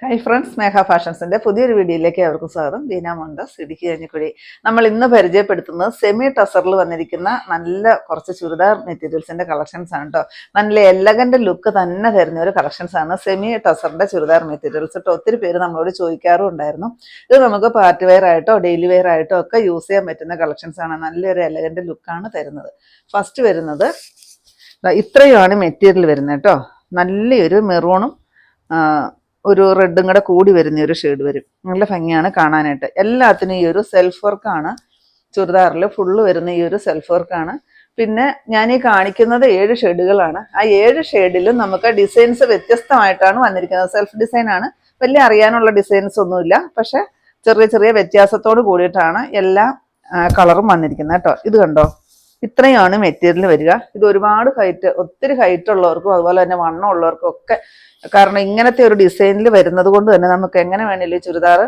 Hi friends, മേഘ ഫാഷൻസിന്റെ പുതിയൊരു വീഡിയോയിലേക്ക് അവർക്കും സ്വാഗതം. ബീന മോഹൻദാസ്, ഇടുക്കി കഞ്ഞിക്കുഴി. നമ്മൾ ഇന്ന് പരിചയപ്പെടുത്തുന്നത് സെമി ടസറിൽ വന്നിരിക്കുന്ന നല്ല കുറച്ച് ചുരിദാർ മെറ്റീരിയൽസിന്റെ കളക്ഷൻസ് ആണ് കേട്ടോ. നല്ല എലഗന്റ് ലുക്ക് തന്നെ തരുന്ന ഒരു കളക്ഷൻസ് ആണ് സെമി ടസറിന്റെ ചുരിദാർ മെറ്റീരിയൽസ് കേട്ടോ. ഒത്തിരി പേര് നമ്മളോട് ചോദിക്കാറും ഉണ്ടായിരുന്നു. ഇത് നമുക്ക് പാർട്ടി വെയർ ആയിട്ടോ ഡെയിലി വെയർ ആയിട്ടോ ഒക്കെ യൂസ് ചെയ്യാൻ പറ്റുന്ന കളക്ഷൻസ് ആണ്. നല്ലൊരു എലഗന്റ് ലുക്കാണ് തരുന്നത്. ഫസ്റ്റ് വരുന്നത് ഇത്രയുമാണ് മെറ്റീരിയൽ വരുന്നത് കേട്ടോ. നല്ലൊരു മെറൂണും ഒരു റെഡും കൂടെ കൂടി വരുന്ന ഒരു ഷെയ്ഡ് വരും. നല്ല ഭംഗിയാണ് കാണാനായിട്ട്. എല്ലാത്തിനും ഈ ഒരു സെൽഫ് വർക്കാണ്. ചുരിദാറിൽ ഫുള്ള് വരുന്ന ഈ ഒരു സെൽഫ് വർക്കാണ്. പിന്നെ ഞാൻ ഈ കാണിക്കുന്നത് 7 ഷെയ്ഡുകളാണ്. ആ 7 ഷെയ്ഡിലും നമുക്ക് ഡിസൈൻസ് വ്യത്യസ്തമായിട്ടാണ് വന്നിരിക്കുന്നത്. സെൽഫ് ഡിസൈൻ ആണ്. വലിയ അറിയാനുള്ള ഡിസൈൻസ് ഒന്നുമില്ല, പക്ഷെ ചെറിയ ചെറിയ വ്യത്യാസത്തോട് കൂടിയിട്ടാണ് എല്ലാ കളറും വന്നിരിക്കുന്നത് കേട്ടോ. ഇത് കണ്ടോ, ഇത്രയാണ് മെറ്റീരിയൽ വരിക. ഇത് ഒരുപാട് ഒത്തിരി ഹൈറ്റ് ഉള്ളവർക്കും അതുപോലെ തന്നെ വണ്ണം ഉള്ളവർക്കും ഒക്കെ, കാരണം ഇങ്ങനത്തെ ഒരു ഡിസൈനിൽ വരുന്നത് കൊണ്ട് തന്നെ നമുക്ക് എങ്ങനെ വേണമെങ്കിലും ഈ ചുരിദാർ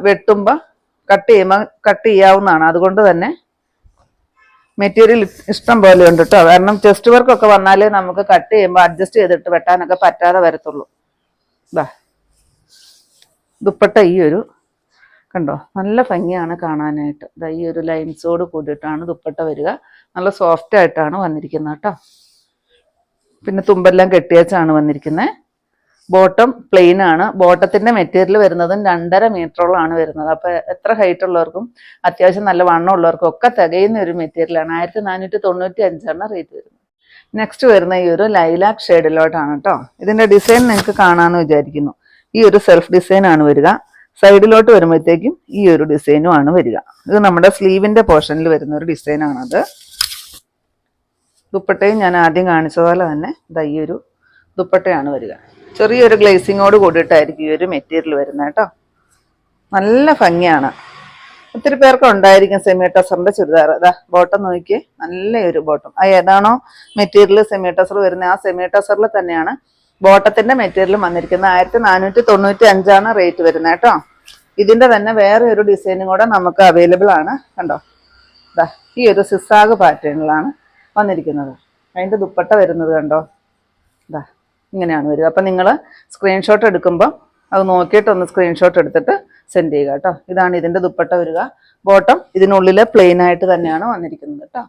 വെട്ടുമ്പോൾ കട്ട് ചെയ്യാവുന്നതാണ്. അതുകൊണ്ട് തന്നെ മെറ്റീരിയൽ ഇഷ്ടം പോലെ ഉണ്ട് കേട്ടോ. കാരണം ചെസ്റ്റ് വർക്കൊക്കെ വന്നാലേ നമുക്ക് കട്ട് ചെയ്യുമ്പോൾ അഡ്ജസ്റ്റ് ചെയ്തിട്ട് വെട്ടാനൊക്കെ പറ്റാതെ വരത്തുള്ളൂ. ദുപ്പട്ട ഈ ഒരു കണ്ടോ, നല്ല ഭംഗിയാണ് കാണാനായിട്ട്. ഈ ഒരു ലൈൻസോട് കൂടിയിട്ടാണ് ദുപ്പട്ട വരിക. നല്ല സോഫ്റ്റ് ആയിട്ടാണ് വന്നിരിക്കുന്നത് കേട്ടോ. പിന്നെ തുമ്പെല്ലാം കെട്ടിയച്ചാണ് വന്നിരിക്കുന്നത്. ബോട്ടം പ്ലെയിൻ ആണ്. ബോട്ടത്തിന്റെ മെറ്റീരിയൽ വരുന്നതും 2.5 മീറ്ററോളാണ് വരുന്നത്. അപ്പൊ എത്ര ഹൈറ്റ് ഉള്ളവർക്കും അത്യാവശ്യം നല്ല വണ്ണം ഉള്ളവർക്കും ഒക്കെ തികയുന്ന ഒരു മെറ്റീരിയലാണ്. 1495 റേറ്റ് വരുന്നത്. നെക്സ്റ്റ് വരുന്ന ഈ ഒരു ലൈലാക്ക് ഷെയ്ഡിലോട്ടാണ് കേട്ടോ. ഇതിന്റെ ഡിസൈൻ നിങ്ങൾക്ക് കാണാമെന്ന് വിചാരിക്കുന്നു. ഈ ഒരു സെൽഫ് ഡിസൈൻ ആണ് വരിക. സൈഡിലോട്ട് വരുമ്പോഴത്തേക്കും ഈ ഒരു ഡിസൈനും ആണ് വരിക. ഇത് നമ്മുടെ സ്ലീവിന്റെ പോർഷനിൽ വരുന്ന ഒരു ഡിസൈനാണത്. ദുപ്പട്ടയും ഞാൻ ആദ്യം കാണിച്ചതുപോലെ തന്നെ ഈ ഒരു ദുപ്പട്ടയാണ് വരിക. ചെറിയൊരു ഗ്ലേസിങ്ങോട് കൂടിയിട്ടായിരിക്കും ഈ ഒരു മെറ്റീരിയൽ വരുന്നത് കേട്ടോ. നല്ല ഭംഗിയാണ്. ഒത്തിരി പേർക്ക് ഉണ്ടായിരിക്കും സെമി ടസറിന്റെ ചുരിദാർ. ബോട്ടം നോക്കിയേ, നല്ലൊരു ബോട്ടം. ഏതാണോ മെറ്റീരിയൽ സെമി ടസർ വരുന്നത് ആ സെമി ടസറിൽ തന്നെയാണ് ബോട്ടത്തിന്റെ മെറ്റീരിയൽ വന്നിരിക്കുന്നത്. 1495 റേറ്റ് വരുന്നത് കേട്ടോ. ഇതിന്റെ തന്നെ വേറെ ഒരു ഡിസൈനും കൂടെ നമുക്ക് അവൈലബിൾ ആണ്. കണ്ടോ, ഈ ഒരു സിസാഗ് പാറ്റേണിലാണ് വന്നിരിക്കുന്നത്. അതിന്റെ ദുപ്പട്ട വരുന്നത് കണ്ടോ, ഇങ്ങനെയാണ് വരിക. അപ്പം നിങ്ങൾ സ്ക്രീൻഷോട്ട് എടുക്കുമ്പോൾ അത് നോക്കിയിട്ട് ഒന്ന് സ്ക്രീൻഷോട്ട് എടുത്തിട്ട് സെൻഡ് ചെയ്യുക കേട്ടോ. ഇതാണ് ഇതിന്റെ ദുപ്പട്ട വരിക. ബോട്ടം ഇതിനുള്ളിൽ പ്ലെയിൻ ആയിട്ട് തന്നെയാണ് വന്നിരിക്കുന്നത് കേട്ടോ.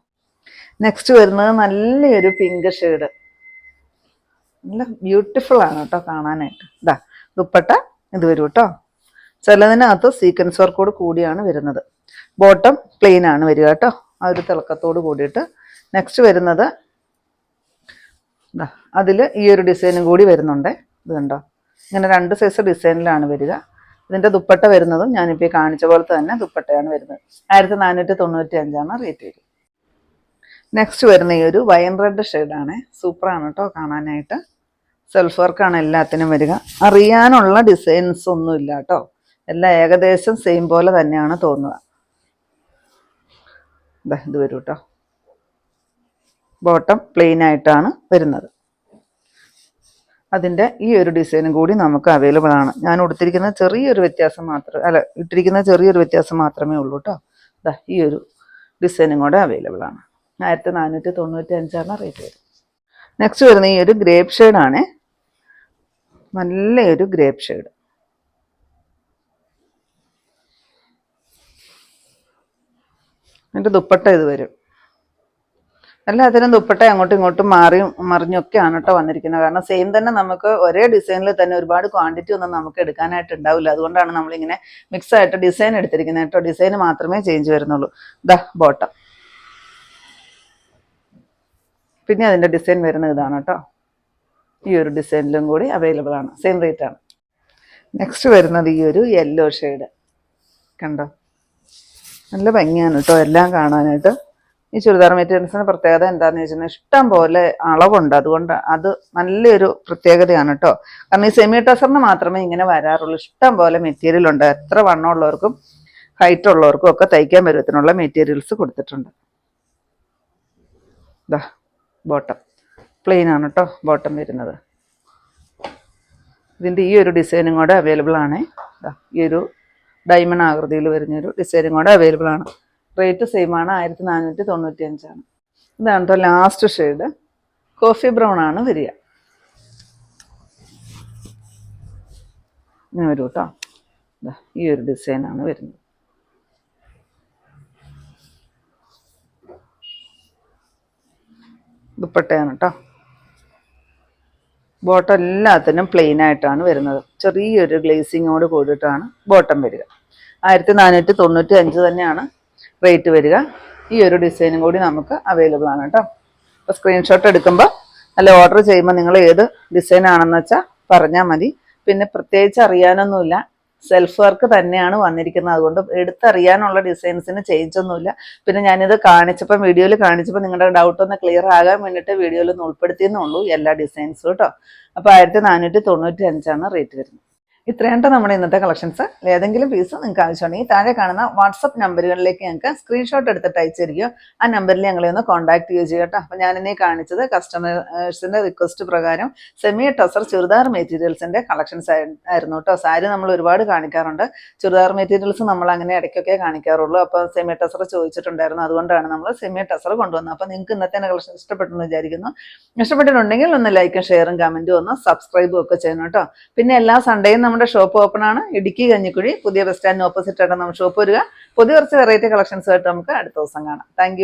നെക്സ്റ്റ് വരുന്നത് നല്ലൊരു പിങ്ക് ഷെയ്ഡ്. നല്ല ബ്യൂട്ടിഫുൾ ആണ് കേട്ടോ കാണാനായിട്ട്. ദുപ്പട്ട ഇത് വരും കേട്ടോ. ചിലതിനകത്ത് സീക്വൻസ് വർക്കോട് കൂടിയാണ് വരുന്നത്. ബോട്ടം പ്ലെയിൻ ആണ് വരിക കേട്ടോ, ആ ഒരു തിളക്കത്തോട് കൂടിയിട്ട്. നെക്സ്റ്റ് വരുന്നത് അതിൽ ഈ ഒരു ഡിസൈനും കൂടി വരുന്നുണ്ട്. ഇത് കണ്ടോ, ഇങ്ങനെ 2 സൈസ് ഡിസൈനിലാണ് വരിക. ഇതിന്റെ ദുപ്പട്ട വരുന്നതും ഞാനിപ്പോൾ കാണിച്ച പോലത്തെ തന്നെ ദുപ്പട്ടയാണ് വരുന്നത്. 1495 റേറ്റ് വരും. നെക്സ്റ്റ് വരുന്ന ഈ ഒരു വൈൻ റെഡ് ഷെയ്ഡാണ്. സൂപ്പറാണ് കേട്ടോ കാണാനായിട്ട്. സെൽഫ് വർക്കാണ് എല്ലാത്തിനും വരിക. അറിയാനുള്ള ഡിസൈൻസ് ഒന്നും ഇല്ല കേട്ടോ. എല്ലാം ഏകദേശം സെയിം പോലെ തന്നെയാണ് തോന്നുക. ഇത് വരും കേട്ടോ. ബോട്ടം പ്ലെയിൻ ആയിട്ടാണ് വരുന്നത്. അതിൻ്റെ ഈ ഒരു ഡിസൈനും കൂടി നമുക്ക് അവൈലബിൾ ആണ്. ഞാൻ ഇട്ടിരിക്കുന്ന ചെറിയൊരു വ്യത്യാസം മാത്രമേ ഉള്ളൂ കേട്ടോ. ഈ ഒരു ഡിസൈനും കൂടെ അവൈലബിൾ ആണ്. 1495 റേറ്റ് വരും. നെക്സ്റ്റ് വരുന്ന ഈ ഒരു ഗ്രേപ്പ് ഷെയ്ഡാണ്. നല്ലൊരു ഗ്രേപ്പ് ഷെയ്ഡ്. അതിൻ്റെ ദുപ്പട്ട ഇത് വരും. എല്ലാത്തിനും ദുപ്പട്ട അങ്ങോട്ടും ഇങ്ങോട്ടും മറിഞ്ഞൊക്കെയാണ് കേട്ടോ വന്നിരിക്കുന്നത്. കാരണം സെയിം തന്നെ നമുക്ക് ഒരേ ഡിസൈനിൽ തന്നെ ഒരുപാട് ക്വാണ്ടിറ്റി ഒന്നും നമുക്ക് എടുക്കാനായിട്ട് ഉണ്ടാവില്ല. അതുകൊണ്ടാണ് നമ്മളിങ്ങനെ മിക്സ് ആയിട്ട് ഡിസൈൻ എടുത്തിരിക്കുന്നത് കേട്ടോ. ഡിസൈൻ മാത്രമേ ചേഞ്ച് വരുന്നുള്ളൂ. ബോട്ടം. പിന്നെ അതിൻ്റെ ഡിസൈൻ വരുന്നത് ഇതാണ് കേട്ടോ. ഈ ഒരു ഡിസൈനിലും കൂടി അവൈലബിൾ ആണ്. സെയിം റേറ്റ് ആണ്. നെക്സ്റ്റ് വരുന്നത് ഈ ഒരു യെല്ലോ ഷെയ്ഡ്. കണ്ടോ, നല്ല ഭംഗിയാണ് കേട്ടോ എല്ലാം കാണാനായിട്ട്. ഈ ചുരിദാർ മെറ്റീരിയൽസിന് പ്രത്യേകത എന്താണെന്ന് വെച്ചിട്ടുണ്ടെങ്കിൽ ഇഷ്ടം പോലെ അളവുണ്ട്. അതുകൊണ്ട് അത് നല്ലൊരു പ്രത്യേകതയാണ് കേട്ടോ. കാരണം ഈ സെമി ടസറിന് മാത്രമേ ഇങ്ങനെ വരാറുള്ളൂ. ഇഷ്ടം പോലെ മെറ്റീരിയൽ ഉണ്ട്. എത്ര വണ്ണമുള്ളവർക്കും ഹൈറ്റ് ഉള്ളവർക്കും ഒക്കെ തയ്ക്കാൻ പരുവത്തിനുള്ള മെറ്റീരിയൽസ് കൊടുത്തിട്ടുണ്ട്. ബോട്ടം പ്ലെയിൻ ആണ് കേട്ടോ ബോട്ടം വരുന്നത്. ഇതിൻ്റെ ഈ ഒരു ഡിസൈനും കൂടെ അവൈലബിൾ ആണ്. ഈ ഒരു ഡയമണ്ട് ആകൃതിയിൽ വരുന്നൊരു ഡിസൈനും കൂടെ അവൈലബിൾ ആണ്. റേറ്റ് സെയിം ആണ്. 1495. ഇതാണ് കേട്ടോ ലാസ്റ്റ് ഷെയ്ഡ്. കോഫി ബ്രൗൺ ആണ് വരിക. ഇങ്ങനെ വരും കേട്ടോ. ഈ ഒരു ഡിസൈനാണ് വരുന്നത്. ദുപ്പട്ടയാണ് കേട്ടോ. ബോട്ടം എല്ലാത്തിനും പ്ലെയിൻ ആയിട്ടാണ് വരുന്നത്. ചെറിയൊരു ഗ്ലേസിങ്ങോട് കൂടിയിട്ടാണ് ബോട്ടം വരിക. 1495 തന്നെയാണ് റേറ്റ് വരിക. ഈ ഒരു ഡിസൈനും കൂടി നമുക്ക് അവൈലബിൾ ആണ് കേട്ടോ. അപ്പോൾ സ്ക്രീൻഷോട്ട് എടുക്കുമ്പോൾ അല്ല ഓർഡർ ചെയ്യുമ്പോൾ നിങ്ങൾ ഏത് ഡിസൈൻ ആണെന്ന് വെച്ചാൽ പറഞ്ഞാൽ മതി. പിന്നെ പ്രത്യേകിച്ച് അറിയാനൊന്നുമില്ല, സെൽഫ് വർക്ക് തന്നെയാണ് വന്നിരിക്കുന്നത്. അതുകൊണ്ട് എടുത്തറിയാനുള്ള ഡിസൈൻസിന് ചേഞ്ച് ഒന്നുമില്ല. പിന്നെ ഞാനിത് കാണിച്ചപ്പോൾ വീഡിയോയിൽ കാണിച്ചപ്പോൾ നിങ്ങളുടെ ഡൗട്ട് ഒന്ന് ക്ലിയർ ആകാൻ വേണ്ടിയിട്ട് വീഡിയോയിൽ ഒന്ന് ഉൾപ്പെടുത്തിയെന്നുള്ളൂ എല്ലാ ഡിസൈൻസും കേട്ടോ. അപ്പോൾ 1495 റേറ്റ് വരുന്നത്. ഇത്രയാണ് നമ്മുടെ ഇന്നത്തെ കളക്ഷൻസ്. ഏതെങ്കിലും പീസ് നിങ്ങൾക്ക് ആവശ്യമുണ്ടെങ്കിൽ താഴെ കാണുന്ന വാട്സപ്പ് നമ്പറുകളിലേക്ക് ഞങ്ങൾക്ക് സ്ക്രീൻഷോട്ട് എടുത്തിട്ട് അയച്ചു തരികയോ ആ നമ്പറിൽ ഞങ്ങളെ ഒന്ന് കോൺടാക്ട് ചെയ്യുകയോ ചെയ്യുക കേട്ടോ. അപ്പോൾ ഞാനിന്നെ കാണിച്ചത് കസ്റ്റമേഴ്സിൻ്റെ റിക്വസ്റ്റ് പ്രകാരം സെമി ടസർ ചുരിദാർ മെറ്റീരിയൽസിൻ്റെ കളക്ഷൻസ് ആയിരുന്നു കേട്ടോ. സാരി നമ്മൾ ഒരുപാട് കാണിക്കാറുണ്ട്, ചുരിദാർ മെറ്റീരിയൽസ് നമ്മൾ അങ്ങനെ ഇടയ്ക്കൊക്കെ കാണിക്കാറുള്ളൂ. അപ്പോൾ സെമി ടസർ ചോദിച്ചിട്ടുണ്ടായിരുന്നു, അതുകൊണ്ടാണ് നമ്മൾ സെമി ടസർ കൊണ്ടുവന്നത്. അപ്പോൾ നിങ്ങൾക്ക് ഇന്നത്തെ കളക്ഷൻ ഇഷ്ടപ്പെട്ടെന്ന് വിചാരിക്കുന്നു. ഇഷ്ടപ്പെട്ടിട്ടുണ്ടെങ്കിൽ ഒന്ന് ലൈക്കും ഷെയറും കമൻറ്റും ഒന്ന് സബ്സ്ക്രൈബും ഒക്കെ ചെയ്യണം കേട്ടോ. പിന്നെ എല്ലാ സൺഡേയും നമ്മുടെ ഷോപ്പ് ഓപ്പൺ ആണ്. ഇടുക്കി കഞ്ഞിക്കുഴി പുതിയ ബസ് സ്റ്റാൻഡിന് ഓപ്പോസിറ്റ് ആയിട്ട് നമ്മുടെ ഷോപ്പ് വരിക. പുതിയ കുറച്ച് വെറൈറ്റി കളക്ഷൻസ് ആയിട്ട് നമുക്ക് അടുത്ത ദിവസം കാണാം. താങ്ക്